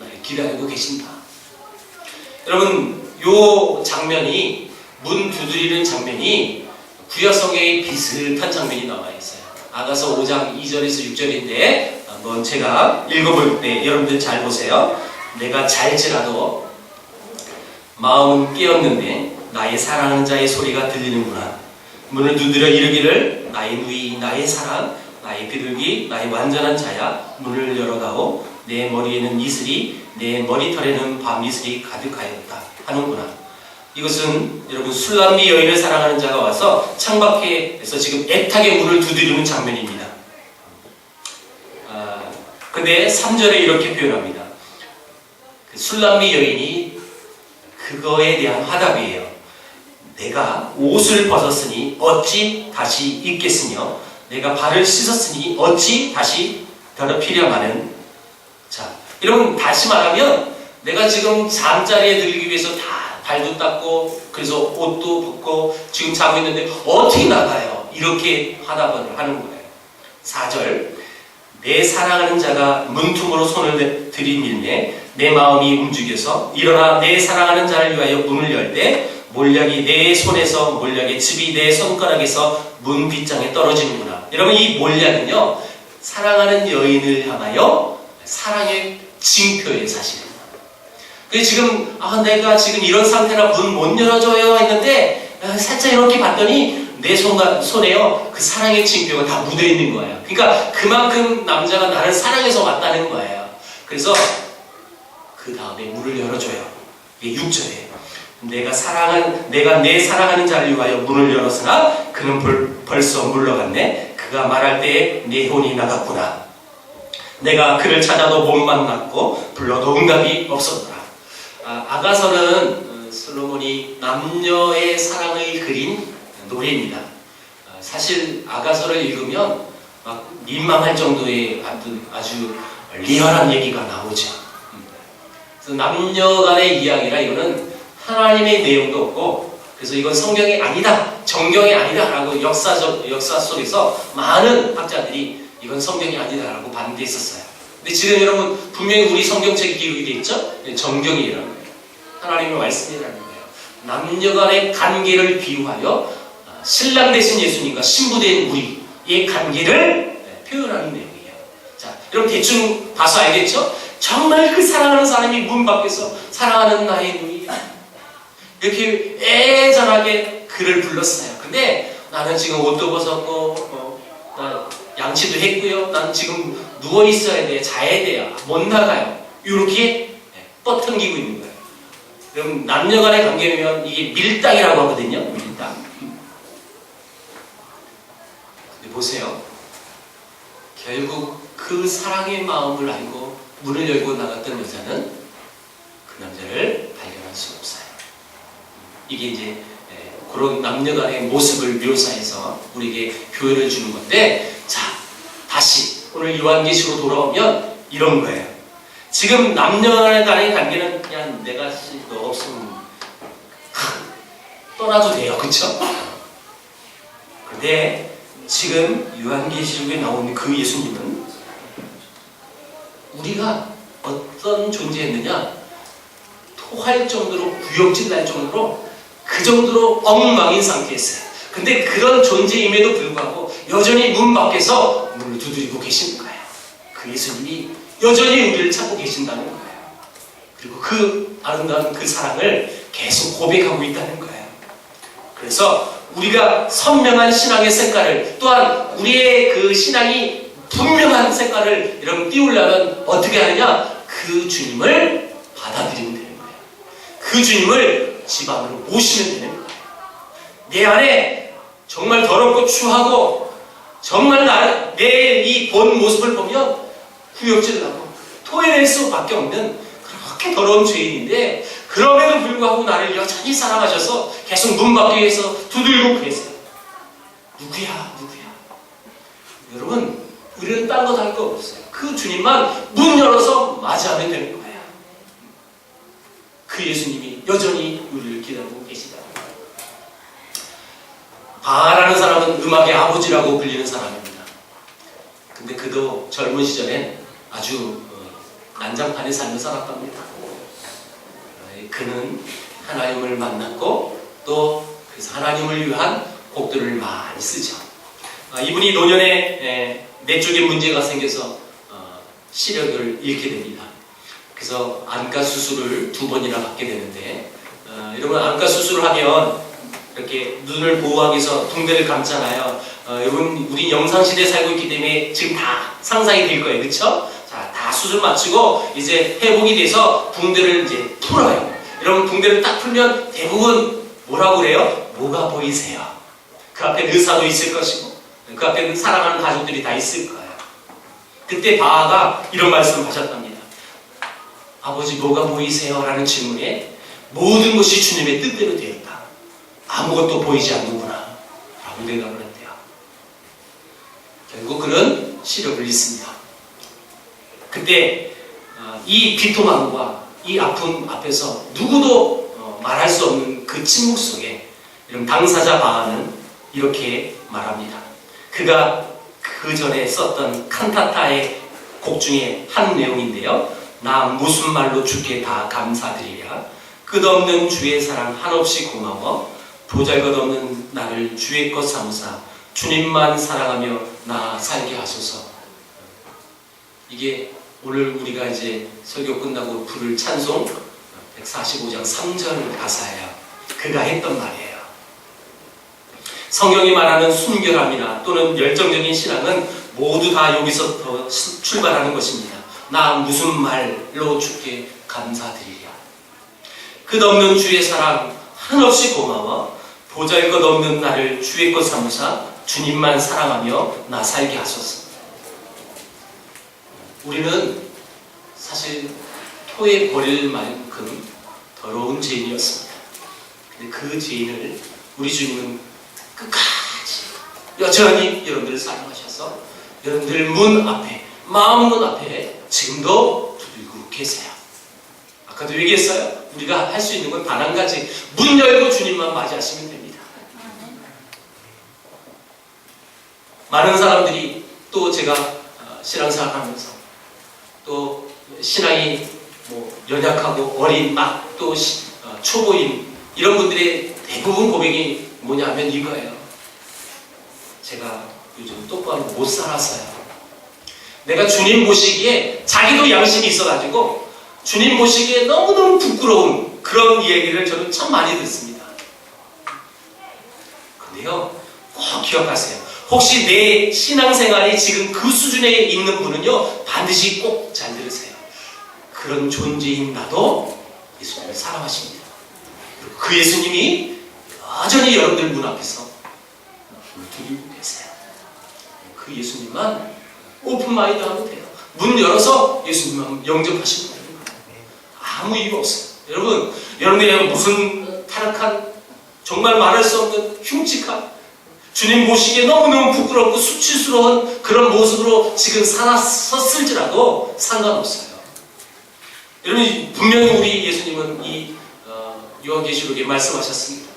나를 기다리고 계신다. 여러분 요 장면이 문 두드리는 장면이 구약성경에 비슷한 장면이 나와 있어요. 아가서 5장 2절에서 6절인데 한번 제가 읽어볼 때 여러분들 잘 보세요. 내가 잘지라도 마음은 깨었는데 나의 사랑하는 자의 소리가 들리는구나. 문을 두드려 이르기를 나의 누이 나의 사랑 나의 비둘기 나의 완전한 자야 문을 열어다오. 내 머리에는 이슬이 내 머리털에는 밤이슬이 가득하였다 하는구나. 이것은 여러분 술람미 여인을 사랑하는 자가 와서 창밖에서 지금 애타게 문을 두드리는 장면입니다. 근데 3절에 이렇게 표현합니다. 그 술람미 여인이 그거에 대한 화답이에요. 내가 옷을 벗었으니 어찌 다시 입겠으며 내가 발을 씻었으니 어찌 다시 더럽히려마는. 자, 여러분 다시 말하면 내가 지금 잠자리에 들기 위해서 다 발도 닦고 그래서 옷도 벗고 지금 자고 있는데 어떻게 나가요? 이렇게 화답을 하는 거예요. 4절 내 사랑하는 자가 문틈으로 손을 들이밀매 내 마음이 움직여서 일어나 내 사랑하는 자를 위하여 문을 열 때 몰약이 내 손에서 몰약의 즙이 내 손가락에서 문 빗장에 떨어지는구나. 여러분 이 몰약은요 사랑하는 여인을 향하여 사랑의 징표예요. 사실은. 그래서 지금 내가 지금 이런 상태라 문 못 열어줘요 했는데 살짝 이렇게 봤더니 내 손에요 그 사랑의 징표가 다 묻어 있는 거예요. 그러니까 그만큼 남자가 나를 사랑해서 왔다는 거예요. 그래서 그 다음에 문을 열어줘요. 이게 6절이에요. 내가 내 사랑하는 자를 위하여 문을 열었으나 그는 벌써 물러갔네. 그가 말할 때에 내 혼이 나갔구나. 내가 그를 찾아도 못 만났고 불러도 응답이 없었더라. 아가서는 솔로몬이 남녀의 사랑을 그린 노래입니다. 사실 아가서를 읽으면 막 민망할 정도의 아주 리얼한 얘기가 나오죠. 그래서 남녀 간의 이야기라 이거는 하나님의 내용도 없고 그래서 이건 성경이 아니다, 정경이 아니다 라고 역사 속에서 많은 학자들이 이건 성경이 아니다 라고 반대했었어요. 근데 지금 여러분 분명히 우리 성경책이 기록이 되어 있죠? 정경이라는 거예요. 하나님의 말씀이라는 거예요. 남녀 간의 관계를 비유하여 신랑 되신 예수님과 신부 된 우리의 관계를 표현하는 내용이에요. 자, 여러분 대충 봐서 알겠죠? 정말 그 사랑하는 사람이 문 밖에서 사랑하는 나의 누이야. 이렇게 애절하게 그를 불렀어요. 근데 나는 지금 옷도 벗었고, 나 양치도 했고요. 난 지금 누워 있어야 돼, 자야 돼요. 못 나가요. 이렇게 뻗어기고 있는 거예요. 그럼 남녀간의 관계면 이게 밀당이라고 하거든요. 밀당. 근데 보세요. 결국 그 사랑의 마음을 알고 문을 열고 나갔던 여자는 그 남자를 발견할 수 없어요. 이게 이제 그런 남녀간의 모습을 묘사해서 우리에게 교훈을 주는 건데, 자, 다시 오늘 요한계시로 돌아오면 이런 거예요. 지금 남녀간의 관계는 그냥 내가 너 없으면 떠나도 돼요. 그쵸? 근데 지금 요한계시록에 나오는 그 예수님은 우리가 어떤 존재였느냐, 토할 정도로, 구역질 날 정도로, 그 정도로 엉망인 상태였어요. 근데 그런 존재임에도 불구하고 여전히 문 밖에서 문을 두드리고 계시는 거예요. 그 예수님이 여전히 우리를 찾고 계신다는 거예요. 그리고 그 아름다운 그 사랑을 계속 고백하고 있다는 거예요. 그래서 우리가 선명한 신앙의 색깔을, 또한 우리의 그 신앙이 분명한 색깔을 여러분 띄우려면 어떻게 하느냐? 그 주님을 받아들이면 되는 거예요. 그 주님을 집 안으로 모시면 되는 거예요. 내 안에 정말 더럽고 추하고 정말 내 이 본 모습을 보면 구역질 나고 토해낼 수밖에 없는 그렇게 더러운 죄인인데, 그럼에도 불구하고 나를 여전히 사랑하셔서 계속 문 밖에서 두들고 계세요. 누구야? 여러분, 우리는 딴 거 할 거 없어요. 그 주님만 문 열어서 맞이하면 되는 거예요. 그 예수님이 여전히 우리를 기다리고 계시다. 바라는 사람은 음악의 아버지라고 불리는 사람입니다. 근데 그도 젊은 시절엔 아주 난장판의 삶을 살았답니다. 그는 하나님을 만났고 또 그래서 하나님을 위한 곡들을 많이 쓰죠. 이분이 노년에 뇌 쪽에 문제가 생겨서 시력을 잃게 됩니다. 그래서 안과 수술을 2번이나 받게 되는데, 여러분 안과 수술을 하면 이렇게 눈을 보호하기 위해서 붕대를 감잖아요. 여러분 우리 영상시대에 살고 있기 때문에 지금 다 상상이 될 거예요. 그쵸? 자, 다 수술 마치고 이제 회복이 돼서 붕대를 이제 풀어요. 여러분 붕대를 딱 풀면 대부분 뭐라고 그래요? 뭐가 보이세요? 그 앞에 의사도 있을 것이고 그 앞에는 사랑하는 가족들이 다 있을 거예요. 그때 바하가 이런 말씀을 하셨답니다. 아버지 뭐가 보이세요? 라는 질문에 모든 것이 주님의 뜻대로 되었다. 아무것도 보이지 않는구나 라고 대답을 했대요. 결국 그는 시력을 잃습니다. 그때 이 비통함과 이 아픔 앞에서 누구도 말할 수 없는 그 침묵 속에 이런 당사자 바하는 이렇게 말합니다. 그가 그 전에 썼던 칸타타의 곡 중에 한 내용인데요. 나 무슨 말로 주께 다 감사드리랴. 끝없는 주의 사랑 한없이 고마워. 보잘것없는 나를 주의 것 삼으사 주님만 사랑하며 나 살게 하소서. 이게 오늘 우리가 이제 설교 끝나고 부를 찬송 145장 3절 가사예요. 그가 했던 말이에요. 성경이 말하는 순결함이나 또는 열정적인 신앙은 모두 다 여기서부터 출발하는 것입니다. 나 무슨 말로 주께 감사드리랴. 끝없는 주의 사랑 한없이 고마워. 보잘것없는 나를 주의 것 삼으사 주님만 사랑하며 나 살게 하소서. 우리는 사실 토해 버릴 만큼 더러운 죄인이었습니다. 근데 그 죄인을 우리 주님은 끝까지 여전히 여러분들을 사랑하셔서 여러분들 문 앞에, 마음 문 앞에 지금도 두들고 계세요. 아까도 얘기했어요. 우리가 할 수 있는 건 단 한 가지, 문 열고 주님만 맞이하시면 됩니다. 많은 사람들이 또 제가 신앙생활하면서 또 신앙이 연약하고 어린 막 또 초보인 이런 분들의 대부분 고백이 뭐냐면 이거예요. 제가 요즘 똑바로 못 살았어요. 내가 주님 보시기에 자기도 양심이 있어가지고 주님 모시기에 너무너무 부끄러운 그런 이야기를 저는 참 많이 듣습니다. 근데요, 꼭 기억하세요. 혹시 내 신앙생활이 지금 그 수준에 있는 분은요, 반드시 꼭 잘 들으세요. 그런 존재인 나도 예수님을 사랑하십니다. 그리고 그 예수님이 여전히 여러분들 문 앞에서 울뜨리고 계세요. 그 예수님만 오픈마인드 하면 돼요. 문 열어서 예수님만 영접하시면 되는 거예요. 아무 이유 없어요. 여러분들이 무슨 타락한, 정말 말할 수 없는 흉측한, 주님 모시기에 너무너무 부끄럽고 수치스러운 그런 모습으로 지금 살았을지라도 상관없어요. 여러분, 분명히 우리 예수님은 이 요한계시록에 말씀하셨습니다.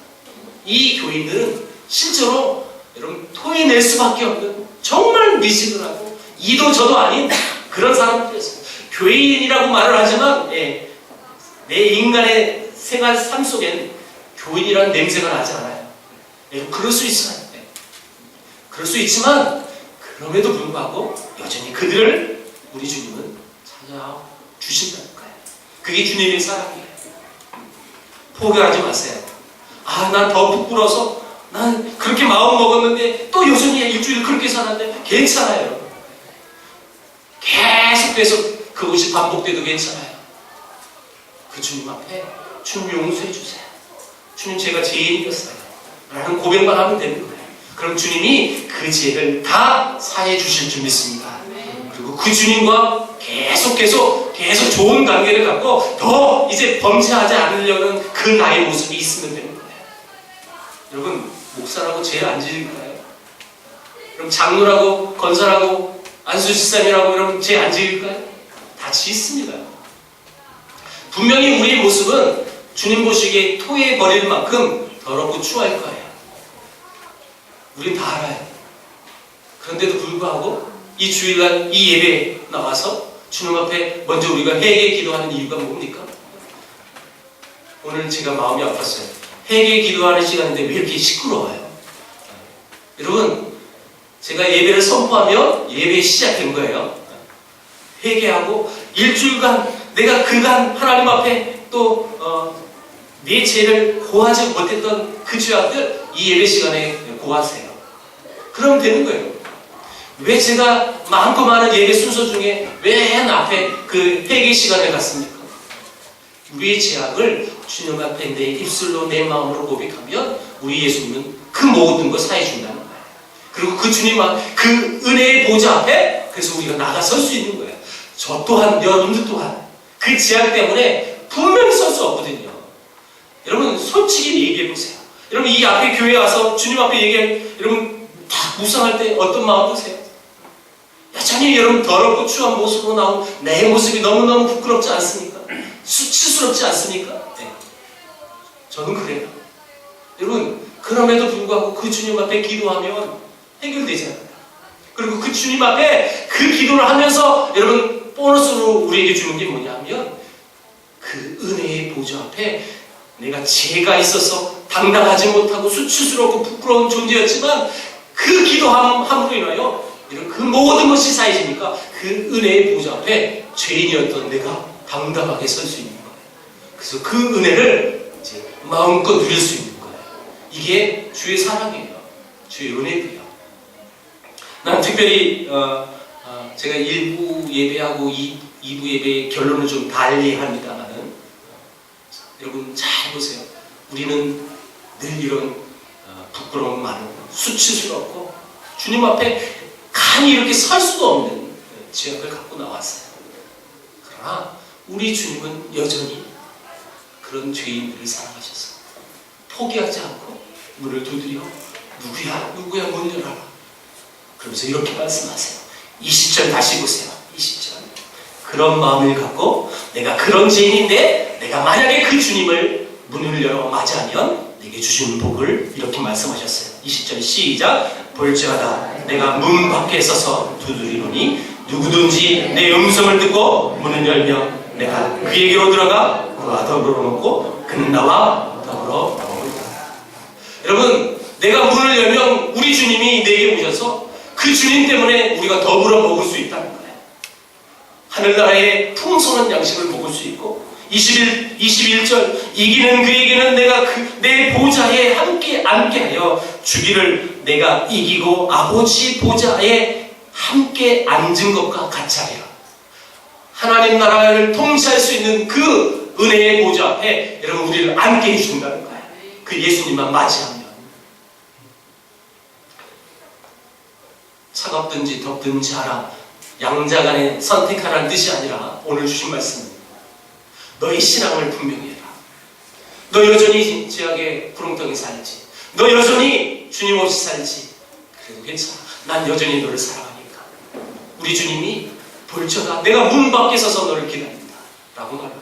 이 교인들은 실제로 여러분 토해낼 수밖에 없는 정말 미지근하고 이도 저도 아닌 그런 사람들이었어요. 교인이라고 말을 하지만 내 인간의 생활 삶 속에는 교인이라는 냄새가 나지 않아요. 그럴 수 있어요. 그럴 수 있지만 그럼에도 불구하고 여전히 그들을 우리 주님은 찾아주신다는 거예요. 그게 주님의 사랑이에요. 포기하지 마세요. 난 더 부끄러워서 난 그렇게 마음 먹었는데 또 여전히 일주일 그렇게 살았는데 괜찮아요. 계속 그것이 반복돼도 괜찮아요. 그 주님 앞에 주님 용서해 주세요. 주님 제가 죄인이었어요. 라는 고백만 하면 되는 거예요. 그럼 주님이 그 죄를 다 사해 주실 줄 믿습니다. 그리고 그 주님과 계속 좋은 관계를 갖고 더 이제 범죄하지 않으려는 그 나의 모습이 있으면 되는 거예요. 여러분, 목사라고 죄 안 지을까요? 그럼 장로라고, 권사라고, 안수집사님이라고 여러분 죄 안 지을까요? 다 짓습니다. 분명히 우리의 모습은 주님 보시기에 토해 버릴 만큼 더럽고 추할 거예요. 우린 다 알아요. 그런데도 불구하고 이 주일날 이 예배에 나와서 주님 앞에 먼저 우리가 회개 기도하는 이유가 뭡니까? 오늘 제가 마음이 아팠어요. 회개 기도하는 시간인데 왜 이렇게 시끄러워요? 여러분, 제가 예배를 선포하면 예배 시작된 거예요. 회개하고 일주일간 내가 그간 하나님 앞에 또 내 죄를 고하지 못했던 그 죄악들 이 예배 시간에 고하세요. 그러면 되는 거예요. 왜 제가 많고 많은 예배 순서 중에 맨 앞에 그 회개 시간에 갔습니까? 우리의 죄악을 주님 앞에 내 입술로 내 마음으로 고백하면 우리 예수님은 그 모든 걸 사해 준다는 거예요. 그리고 그 주님 그 은혜의 보좌 앞에 그래서 우리가 나가설 수 있는 거예요. 저 또한 여러분들 또한 그 죄악 때문에 분명히 설 수 없거든요. 여러분 솔직히 얘기해 보세요. 여러분 이 앞에 교회 와서 주님 앞에 얘기할 여러분 다 묵상할 때 어떤 마음 드세요? 여전히 여러분 더럽고 추한 모습으로 나온 내 모습이 너무너무 부끄럽지 않습니까? 수치스럽지 않습니까? 네. 저는 그래요. 여러분 그럼에도 불구하고 그 주님 앞에 기도하면 해결되지 않아요. 그리고 그 주님 앞에 그 기도를 하면서 여러분 보너스로 우리에게 주는 게 뭐냐면 그 은혜의 보좌 앞에 내가 죄가 있어서 당당하지 못하고 수치스럽고 부끄러운 존재였지만 그 기도함으로 인하여 이런 그 모든 것이 사해지니까 그 은혜의 보좌 앞에 죄인이었던 내가 당당하게 설 수 있는 거예요. 그래서 그 은혜를 이제 마음껏 누릴 수 있는 거예요. 이게 주의 사랑이에요. 주의 은혜예요. 난 특별히 제가 1부 예배하고 2부 예배의 결론을 좀 달리 합니다만은 여러분 잘 보세요. 우리는 늘 이런 부끄러움 많고 수치스럽고 주님 앞에 간이 이렇게 설 수도 없는 죄악을 갖고 나왔어요. 그러나 우리 주님은 여전히 그런 죄인들을 사랑하셔서 포기하지 않고 문을 두드려 누구야 문 열어라. 그러면서 이렇게 말씀하세요. 20절 다시 보세요. 20절 그런 마음을 갖고 내가 그런 죄인인데 내가 만약에 그 주님을 문을 열어 맞이하면 내게 주시는 복을 이렇게 말씀하셨어요. 20절 시작. 볼지어다 내가 문 밖에 서서 두드리노니 누구든지 내 음성을 듣고 문을 열면 내가 그에게로 들어가 그와 더불어 먹고 그는 나와 더불어 먹으리라. 여러분 내가 문을 열면 우리 주님이 내게 오셔서 그 주님 때문에 우리가 더불어 먹을 수 있다는 거예요. 하늘나라의 풍성한 양식을 먹을 수 있고 21절 이기는 그에게는 내가 내 보좌에 함께 앉게 하여 주기를 내가 이기고 아버지 보좌에 함께 앉은 것과 같이 하리라. 하나님 나라를 통치할 수 있는 그 은혜의 보좌 앞에 여러분 우리를 앉게 해준다는 거예요. 그 예수님만 맞이하면. 차갑든지 덥든지 하라. 양자간에 선택하라는 뜻이 아니라 오늘 주신 말씀입니다. 너희 신앙을 분명히 해라. 너 여전히 죄악의 구렁텅이 살지. 너 여전히 주님 없이 살지. 그래도 괜찮아. 난 여전히 너를 사랑하니까. 우리 주님이 볼쳐다 내가 문 밖에 서서 너를 기다린다 라고 말합니다.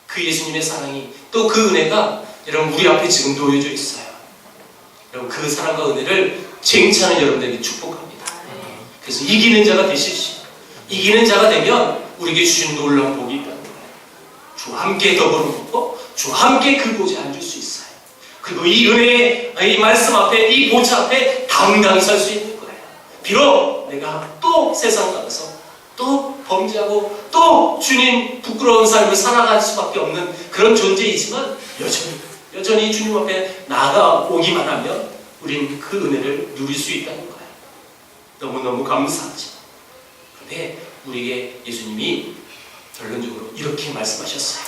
그 예수님의 사랑이 또 그 은혜가 여러분 우리 앞에 지금 놓여져 있어요. 여러분 그 사랑과 은혜를 쟁취하는 여러분들에게 축복합니다. 그래서 이기는 자가 되십시오. 이기는 자가 되면 우리에게 주신 놀라운 복이 있다는 거예요. 주와 함께 더불어 먹고 주와 함께 그 보좌에 앉을 수 있어요. 그리고 이 은혜의 이 말씀 앞에 이 보좌 앞에 당당히 설 수 있는 거예요. 비록 내가 또 세상 나가서 또 범죄하고 또 주님 부끄러운 삶을 살아갈 수밖에 없는 그런 존재이지만 여전히 주님 앞에 나아가오기만 하면 우린 그 은혜를 누릴 수 있다는 거예요. 너무너무 감사하죠. 그런데 우리에게 예수님이 결론적으로 이렇게 말씀하셨어요.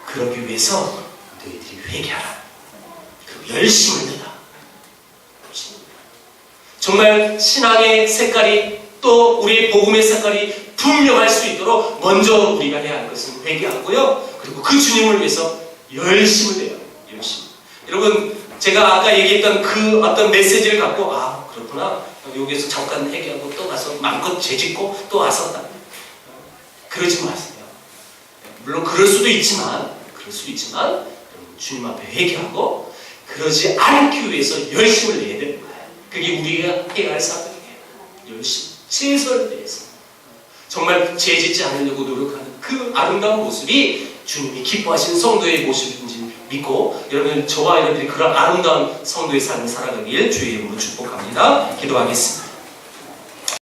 그러기 위해서 너희들이 회개하라. 그리고 열심을 내라. 정말 신앙의 색깔이 또 우리의 복음의 색깔이 분명할 수 있도록 먼저 우리가 해야 할 것은 회개하고요. 그리고 그 주님을 위해서 열심을 내요. 열심. 여러분 제가 아까 얘기했던 그 어떤 메시지를 갖고 아 그렇구나. 여기서 잠깐 회개하고 또 가서 마음껏 죄짓고 또 와서 그러지 마세요. 물론 그럴 수도 있지만 주님 앞에 회개하고 그러지 않기 위해서 열심을 내야 되는 거예요. 그게 우리가 해야 할 사역이에요. 열심, 최선을 다해서 정말 죄짓지 않으려고 노력하는 그 아름다운 모습이 주님이 기뻐하시는 성도의 모습인지 믿고 여러분 저와 여러분들이 그런 아름다운 성도의 삶을 살아가길 주의 이름으로 축복합니다. 기도하겠습니다.